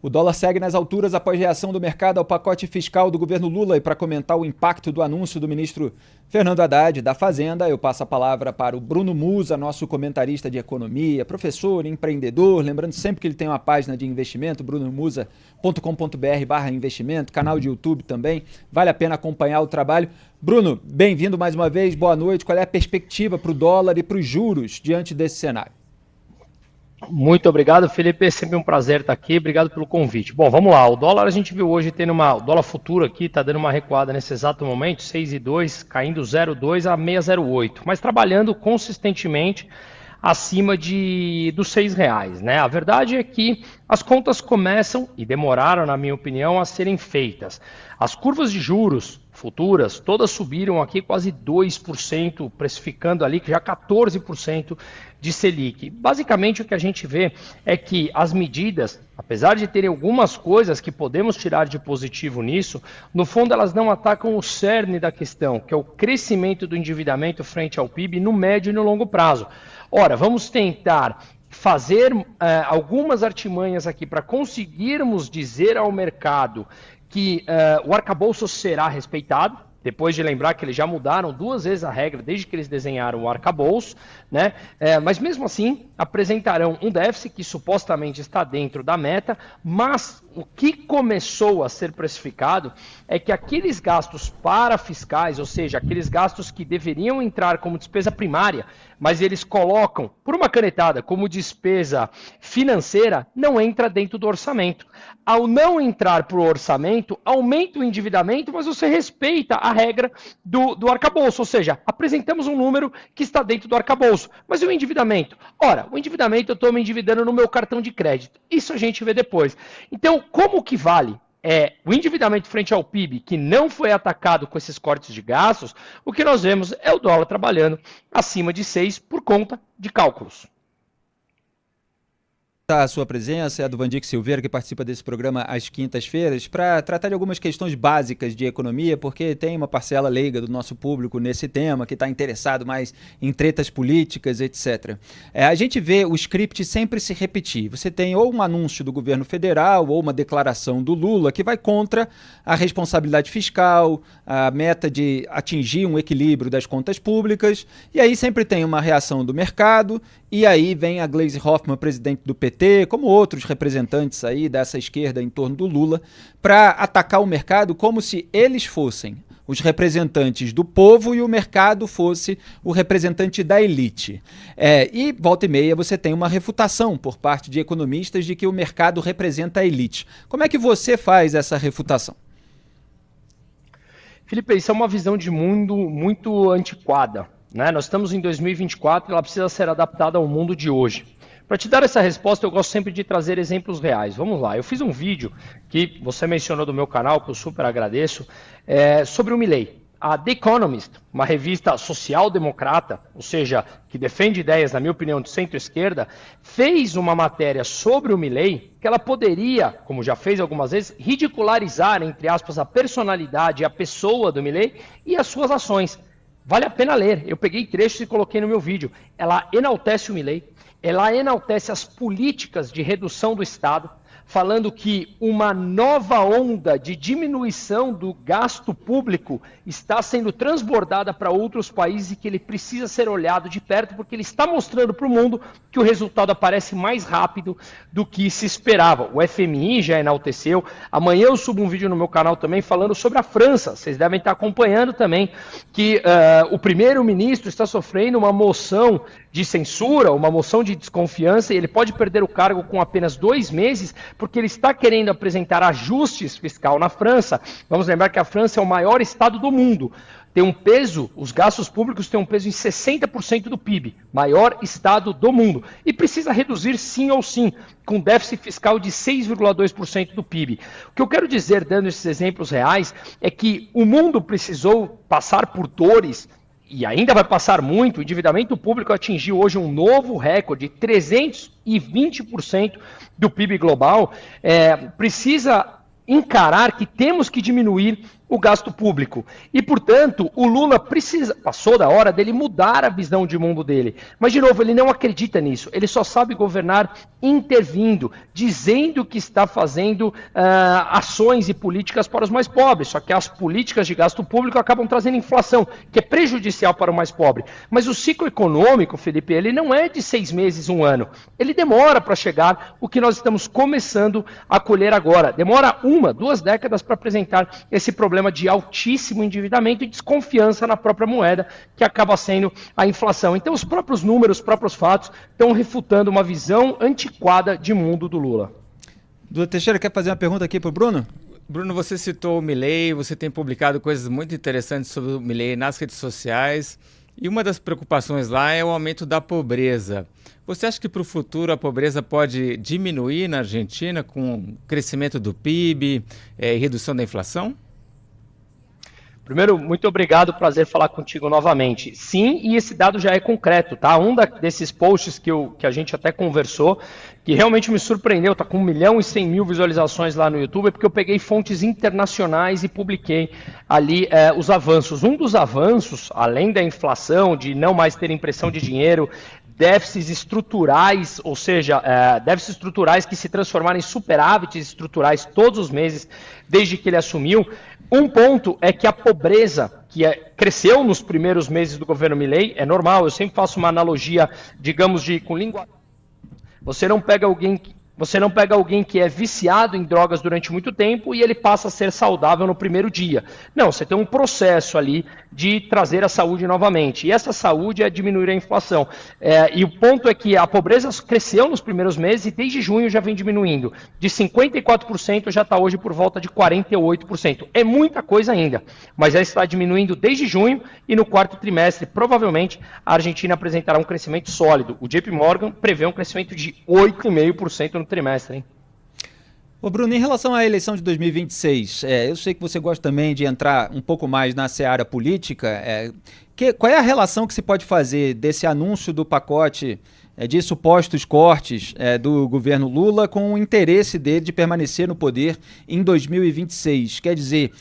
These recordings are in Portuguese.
O dólar segue nas alturas após reação do mercado ao pacote fiscal do governo Lula. E para comentar o impacto do anúncio do ministro Fernando Haddad da Fazenda, eu passo a palavra para o Bruno Musa, nosso comentarista de economia, professor, empreendedor. Lembrando sempre que ele tem uma página de investimento, brunomusa.com.br/investimento, canal de YouTube também. Vale a pena acompanhar o trabalho. Bruno, bem-vindo mais uma vez, boa noite. Qual é a perspectiva para o dólar e para os juros diante desse cenário? Muito obrigado, Felipe. É sempre um prazer estar aqui. Obrigado pelo convite. Bom, vamos lá. O dólar a gente viu hoje tendo o dólar futuro aqui está dando uma recuada nesse exato momento, 6,2, caindo 0,2 a 6,08, mas trabalhando consistentemente acima dos R$6, né? A verdade é que as contas começam, e demoraram, na minha opinião, a serem feitas. As curvas de juros futuras, todas subiram aqui quase 2%, precificando ali já 14% de Selic. Basicamente, o que a gente vê é que as medidas, apesar de terem algumas coisas que podemos tirar de positivo nisso, no fundo elas não atacam o cerne da questão, que é o crescimento do endividamento frente ao PIB no médio e no longo prazo. Ora, vamos tentar fazer algumas artimanhas aqui para conseguirmos dizer ao mercado que o arcabouço será respeitado, depois de lembrar que eles já mudaram 2 vezes a regra desde que eles desenharam o arcabouço, né? Mas mesmo assim apresentarão um déficit que supostamente está dentro da meta, mas o que começou a ser precificado é que aqueles gastos parafiscais, ou seja, aqueles gastos que deveriam entrar como despesa primária, mas eles colocam por uma canetada como despesa financeira, não entra dentro do orçamento. Ao não entrar para o orçamento, aumenta o endividamento, mas você respeita a regra do arcabouço, ou seja, apresentamos um número que está dentro do arcabouço. Mas e o endividamento? Ora, o endividamento eu estou me endividando no meu cartão de crédito. Isso a gente vê depois. Então, como que vale? O endividamento frente ao PIB, que não foi atacado com esses cortes de gastos, o que nós vemos é o dólar trabalhando acima de 6 por conta de cálculos. A sua presença é a do Vandique Silveira, que participa desse programa às quintas-feiras, para tratar de algumas questões básicas de economia, porque tem uma parcela leiga do nosso público nesse tema, que está interessado mais em tretas políticas, etc. A gente vê o script sempre se repetir. Você tem ou um anúncio do governo federal ou uma declaração do Lula que vai contra a responsabilidade fiscal, a meta de atingir um equilíbrio das contas públicas, e aí sempre tem uma reação do mercado, e aí vem a Gleisi Hoffmann, presidente do PT, como outros representantes aí dessa esquerda em torno do Lula, para atacar o mercado como se eles fossem os representantes do povo e o mercado fosse o representante da elite. E, volta e meia, você tem uma refutação por parte de economistas de que o mercado representa a elite. Como é que você faz essa refutação? Felipe, isso é uma visão de mundo muito antiquada, né? Nós estamos em 2024 e ela precisa ser adaptada ao mundo de hoje. Para te dar essa resposta, eu gosto sempre de trazer exemplos reais. Vamos lá, eu fiz um vídeo que você mencionou do meu canal, que eu super agradeço, sobre o Milei. A The Economist, uma revista social-democrata, ou seja, que defende ideias, na minha opinião, de centro-esquerda, fez uma matéria sobre o Milei que ela poderia, como já fez algumas vezes, ridicularizar, entre aspas, a personalidade e a pessoa do Milei e as suas ações. Vale a pena ler. Eu peguei trechos e coloquei no meu vídeo. Ela enaltece o Milei, ela enaltece as políticas de redução do Estado, falando que uma nova onda de diminuição do gasto público está sendo transbordada para outros países e que ele precisa ser olhado de perto porque ele está mostrando para o mundo que o resultado aparece mais rápido do que se esperava. O FMI já enalteceu. Amanhã eu subo um vídeo no meu canal também falando sobre a França. Vocês devem estar acompanhando também que o primeiro-ministro está sofrendo uma moção de censura, uma moção de desconfiança, e ele pode perder o cargo com apenas 2 meses, porque ele está querendo apresentar ajustes fiscal na França. Vamos lembrar que a França é o maior estado do mundo. Tem um peso, os gastos públicos têm um peso em 60% do PIB, maior estado do mundo. E precisa reduzir sim ou sim, com déficit fiscal de 6,2% do PIB. O que eu quero dizer, dando esses exemplos reais, é que o mundo precisou passar por dores, e ainda vai passar muito. O endividamento público atingiu hoje um novo recorde, 320% do PIB global. Precisa encarar que temos que diminuir o gasto público. E, portanto, o Lula passou da hora dele mudar a visão de mundo dele. Mas, de novo, ele não acredita nisso. Ele só sabe governar intervindo, dizendo que está fazendo ações e políticas para os mais pobres. Só que as políticas de gasto público acabam trazendo inflação, que é prejudicial para o mais pobre. Mas o ciclo econômico, Felipe, ele não é de 6 meses, 1 ano. Ele demora para chegar o que nós estamos começando a colher agora. Demora 1, 2 décadas para apresentar esse problema de altíssimo endividamento e desconfiança na própria moeda, que acaba sendo a inflação. Então, os próprios números, os próprios fatos estão refutando uma visão antiquada de mundo do Lula. Duda Teixeira, quer fazer uma pergunta aqui para o Bruno? Bruno, você citou o Milei, você tem publicado coisas muito interessantes sobre o Milei nas redes sociais, e uma das preocupações lá é o aumento da pobreza. Você acha que para o futuro a pobreza pode diminuir na Argentina com o crescimento do PIB e redução da inflação? Primeiro, muito obrigado, prazer falar contigo novamente. Sim, e esse dado já é concreto, tá? Desses posts que a gente até conversou, que realmente me surpreendeu, tá com 1.100.000 visualizações lá no YouTube, é porque eu peguei fontes internacionais e publiquei ali os avanços. Um dos avanços, além da inflação, de não mais ter impressão de dinheiro, déficits estruturais, ou seja, déficits estruturais que se transformaram em superávites estruturais todos os meses desde que ele assumiu. Um ponto é que a pobreza, que cresceu nos primeiros meses do governo Milei, é normal, eu sempre faço uma analogia, digamos, com língua. Você não pega alguém que é viciado em drogas durante muito tempo e ele passa a ser saudável no primeiro dia. Não, você tem um processo ali de trazer a saúde novamente. E essa saúde é diminuir a inflação. E o ponto é que a pobreza cresceu nos primeiros meses e desde junho já vem diminuindo. De 54% já está hoje por volta de 48%. É muita coisa ainda, mas já está diminuindo desde junho e no quarto trimestre, provavelmente, a Argentina apresentará um crescimento sólido. O JP Morgan prevê um crescimento de 8,5% no trimestre, hein? Ô Bruno, em relação à eleição de 2026, eu sei que você gosta também de entrar um pouco mais na seara política. Qual é a relação que se pode fazer desse anúncio do pacote de supostos cortes do governo Lula com o interesse dele de permanecer no poder em 2026? Quer dizer,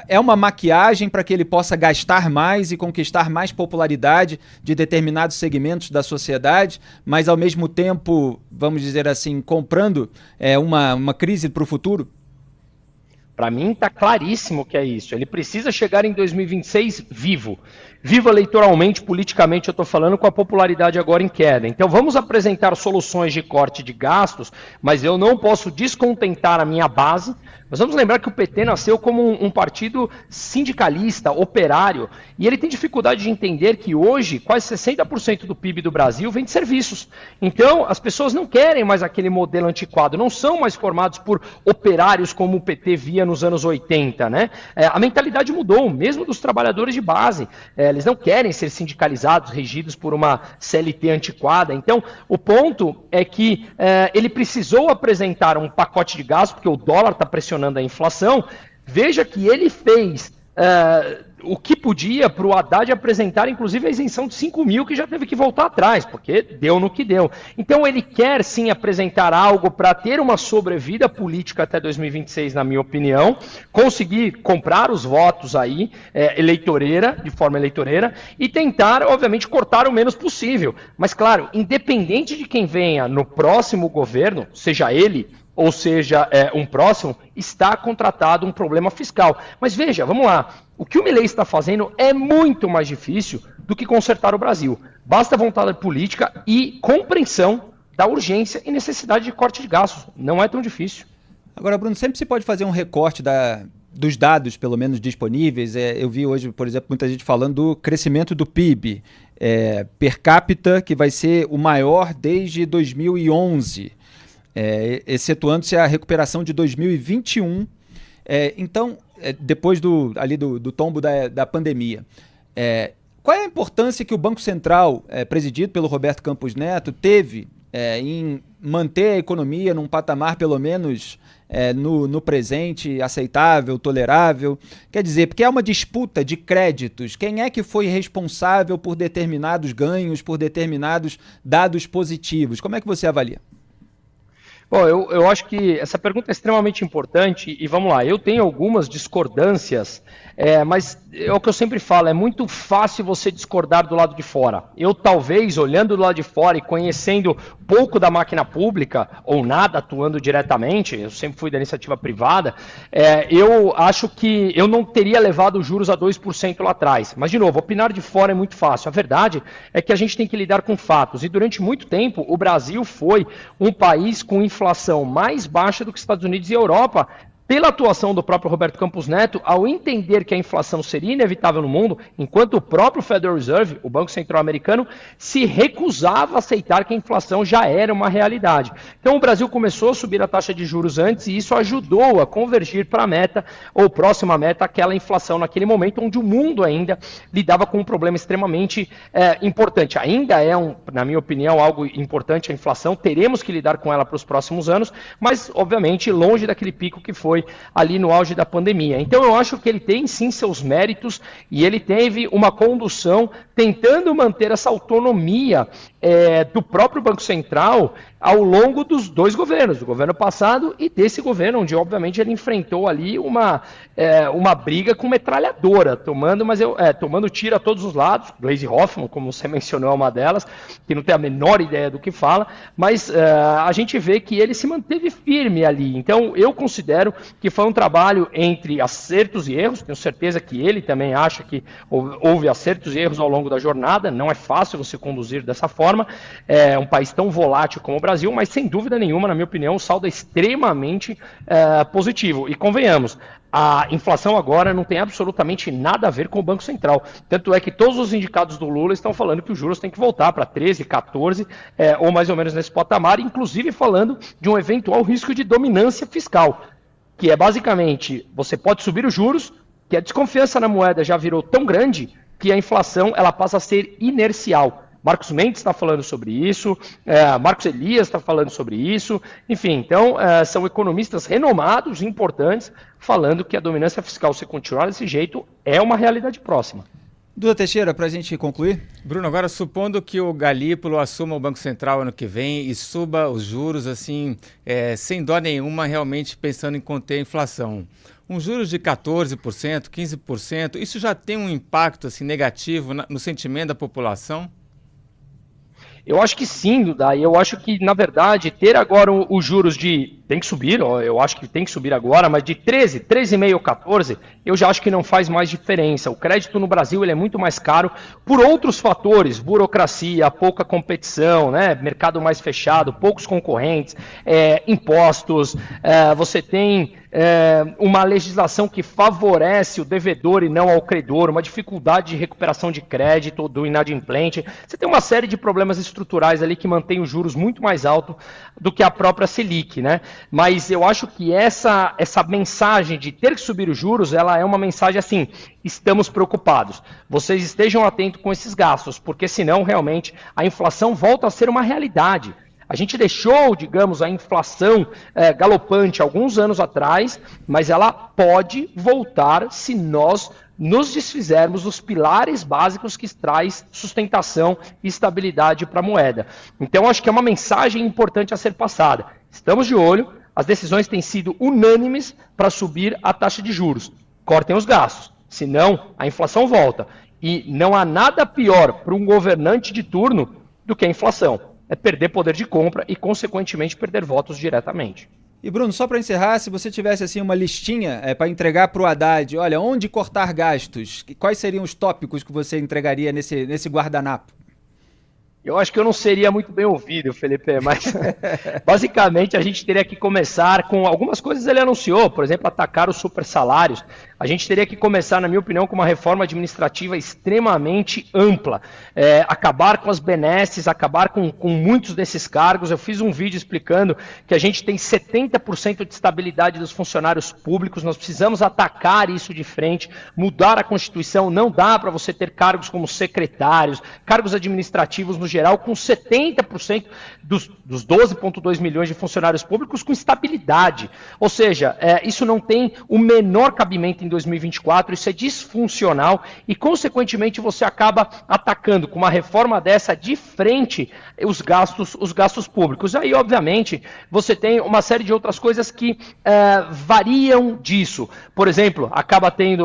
é uma maquiagem para que ele possa gastar mais e conquistar mais popularidade de determinados segmentos da sociedade, mas ao mesmo tempo, vamos dizer assim, comprando uma crise para o futuro? Para mim está claríssimo que é isso. Ele precisa chegar em 2026 vivo. Vivo eleitoralmente, politicamente, eu estou falando, com a popularidade agora em queda. Então vamos apresentar soluções de corte de gastos, mas eu não posso descontentar a minha base. Mas vamos lembrar que o PT nasceu como um partido sindicalista, operário, e ele tem dificuldade de entender que hoje quase 60% do PIB do Brasil vem de serviços. Então as pessoas não querem mais aquele modelo antiquado, não são mais formados por operários como o PT via nos anos 80, né? A mentalidade mudou, mesmo dos trabalhadores de base. Eles não querem ser sindicalizados, regidos por uma CLT antiquada. Então, o ponto é que ele precisou apresentar um pacote de gastos, porque o dólar está pressionando a inflação. Veja que ele fez o que podia para o Haddad apresentar, inclusive a isenção de 5 mil, que já teve que voltar atrás, porque deu no que deu. Então ele quer sim apresentar algo para ter uma sobrevida política até 2026, na minha opinião, conseguir comprar os votos aí, de forma eleitoreira, e tentar, obviamente, cortar o menos possível. Mas, claro, independente de quem venha no próximo governo, seja ele ou seja, um próximo, está contratado um problema fiscal. Mas veja, vamos lá, o que o Milei está fazendo é muito mais difícil do que consertar o Brasil. Basta vontade política e compreensão da urgência e necessidade de corte de gastos. Não é tão difícil. Agora, Bruno, sempre se pode fazer um recorte dos dados, pelo menos disponíveis. Eu vi hoje, por exemplo, muita gente falando do crescimento do PIB per capita, que vai ser o maior desde 2011. Excetuando-se a recuperação de 2021, então, depois do tombo da pandemia. Qual é a importância que o Banco Central, presidido pelo Roberto Campos Neto, teve em manter a economia num patamar, pelo menos, no presente, aceitável, tolerável? Quer dizer, porque é uma disputa de créditos. Quem é que foi responsável por determinados ganhos, por determinados dados positivos? Como é que você avalia? Bom, eu acho que essa pergunta é extremamente importante e vamos lá, eu tenho algumas discordâncias, mas é o que eu sempre falo, é muito fácil você discordar do lado de fora. Eu talvez, olhando do lado de fora e conhecendo pouco da máquina pública, ou nada atuando diretamente, eu sempre fui da iniciativa privada, eu acho que eu não teria levado os juros a 2% lá atrás. Mas, de novo, opinar de fora é muito fácil. A verdade é que a gente tem que lidar com fatos. E durante muito tempo, o Brasil foi um país com inflação mais baixa do que Estados Unidos e Europa, pela atuação do próprio Roberto Campos Neto, ao entender que a inflação seria inevitável no mundo, enquanto o próprio Federal Reserve, o Banco Central Americano, se recusava a aceitar que a inflação já era uma realidade. Então o Brasil começou a subir a taxa de juros antes e isso ajudou a convergir para a meta, ou próxima meta, aquela inflação naquele momento, onde o mundo ainda lidava com um problema extremamente importante. Ainda na minha opinião, algo importante a inflação, teremos que lidar com ela para os próximos anos, mas obviamente longe daquele pico que foi ali no auge da pandemia. Então eu acho que ele tem sim seus méritos e ele teve uma condução tentando manter essa autonomia do próprio Banco Central ao longo dos dois governos, do governo passado e desse governo, onde obviamente ele enfrentou ali uma briga com metralhadora, tomando tiro a todos os lados. Gleisi Hoffmann, como você mencionou, é uma delas, que não tem a menor ideia do que fala, mas a gente vê que ele se manteve firme ali. Então eu considero que foi um trabalho entre acertos e erros, tenho certeza que ele também acha que houve acertos e erros ao longo da jornada, não é fácil você conduzir dessa forma, é um país tão volátil como o Brasil, mas sem dúvida nenhuma, na minha opinião, o saldo é extremamente positivo. E convenhamos, a inflação agora não tem absolutamente nada a ver com o Banco Central. Tanto é que todos os indicados do Lula estão falando que os juros têm que voltar para 13, 14, ou mais ou menos nesse patamar, inclusive falando de um eventual risco de dominância fiscal, que é basicamente, você pode subir os juros, que a desconfiança na moeda já virou tão grande que a inflação ela passa a ser inercial. Marcos Mendes está falando sobre isso, Marcos Elias está falando sobre isso, enfim, então são economistas renomados, importantes, falando que a dominância fiscal, se continuar desse jeito, é uma realidade próxima. Duda Teixeira, para a gente concluir. Bruno, agora supondo que o Galípolo assuma o Banco Central ano que vem e suba os juros assim, sem dó nenhuma, realmente pensando em conter a inflação. Um juros de 14%, 15%, isso já tem um impacto assim, negativo no sentimento da população? Eu acho que sim, Duda. Eu acho que, na verdade, ter agora os juros tem que subir, eu acho que tem que subir agora, mas de 13, 13,5 ou 14, eu já acho que não faz mais diferença. O crédito no Brasil ele é muito mais caro por outros fatores, burocracia, pouca competição, né? Mercado mais fechado, poucos concorrentes, impostos, você tem uma legislação que favorece o devedor e não ao credor, uma dificuldade de recuperação de crédito do inadimplente. Você tem uma série de problemas estruturais ali que mantém os juros muito mais alto do que a própria Selic, né? Mas eu acho que essa mensagem de ter que subir os juros, ela é uma mensagem assim, estamos preocupados. Vocês estejam atentos com esses gastos, porque senão realmente a inflação volta a ser uma realidade. A gente deixou, digamos, a inflação galopante alguns anos atrás, mas ela pode voltar se nós nos desfizermos dos pilares básicos que traz sustentação e estabilidade para a moeda. Então, acho que é uma mensagem importante a ser passada. Estamos de olho, as decisões têm sido unânimes para subir a taxa de juros. Cortem os gastos, senão a inflação volta. E não há nada pior para um governante de turno do que a inflação. É perder poder de compra e, consequentemente, perder votos diretamente. E, Bruno, só para encerrar, se você tivesse assim uma listinha para entregar para o Haddad, olha, onde cortar gastos, quais seriam os tópicos que você entregaria nesse guardanapo? Eu acho que eu não seria muito bem ouvido, Felipe, mas basicamente a gente teria que começar com algumas coisas ele anunciou, por exemplo, atacar os super salários. A gente teria que começar, na minha opinião, com uma reforma administrativa extremamente ampla. Acabar com as benesses, acabar com muitos desses cargos. Eu fiz um vídeo explicando que a gente tem 70% de estabilidade dos funcionários públicos, nós precisamos atacar isso de frente, mudar a Constituição, não dá para você ter cargos como secretários, cargos administrativos no geral, com 70% dos 12,2 milhões de funcionários públicos com estabilidade. Ou seja, isso não tem o menor cabimento em 2024, isso é disfuncional e, consequentemente, você acaba atacando com uma reforma dessa de frente os gastos públicos. Aí, obviamente, você tem uma série de outras coisas que variam disso. Por exemplo,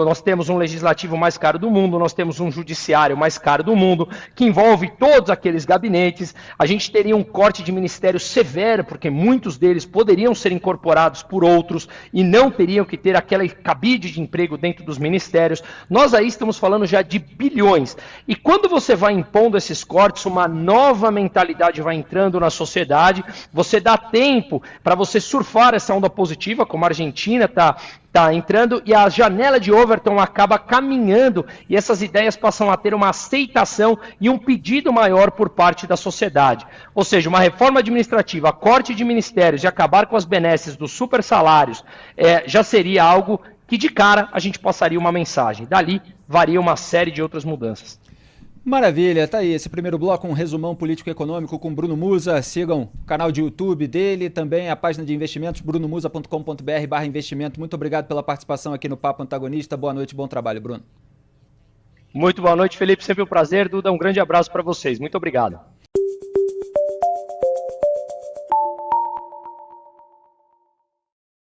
nós temos um legislativo mais caro do mundo, nós temos um judiciário mais caro do mundo, que envolve todos aqueles gabinetes, a gente teria um corte de ministério severo, porque muitos deles poderiam ser incorporados por outros e não teriam que ter aquela cabide de emprego dentro dos ministérios. Nós aí estamos falando já de bilhões. E quando você vai impondo esses cortes, uma nova mentalidade vai entrando na sociedade, você dá tempo para você surfar essa onda positiva, como a Argentina está entrando, e a janela de Overton acaba caminhando e essas ideias passam a ter uma aceitação e um pedido maior por parte da sociedade. Ou seja, uma reforma administrativa, corte de ministérios e acabar com as benesses dos super salários já seria algo que de cara a gente passaria uma mensagem. Dali varia uma série de outras mudanças. Maravilha, tá aí esse primeiro bloco, um resumão político-econômico com Bruno Musa. Sigam o canal de YouTube dele, também a página de investimentos, brunomusa.com.br/investimento. Muito obrigado pela participação aqui no Papo Antagonista. Boa noite, bom trabalho, Bruno. Muito boa noite, Felipe. Sempre um prazer. Duda, um grande abraço para vocês. Muito obrigado.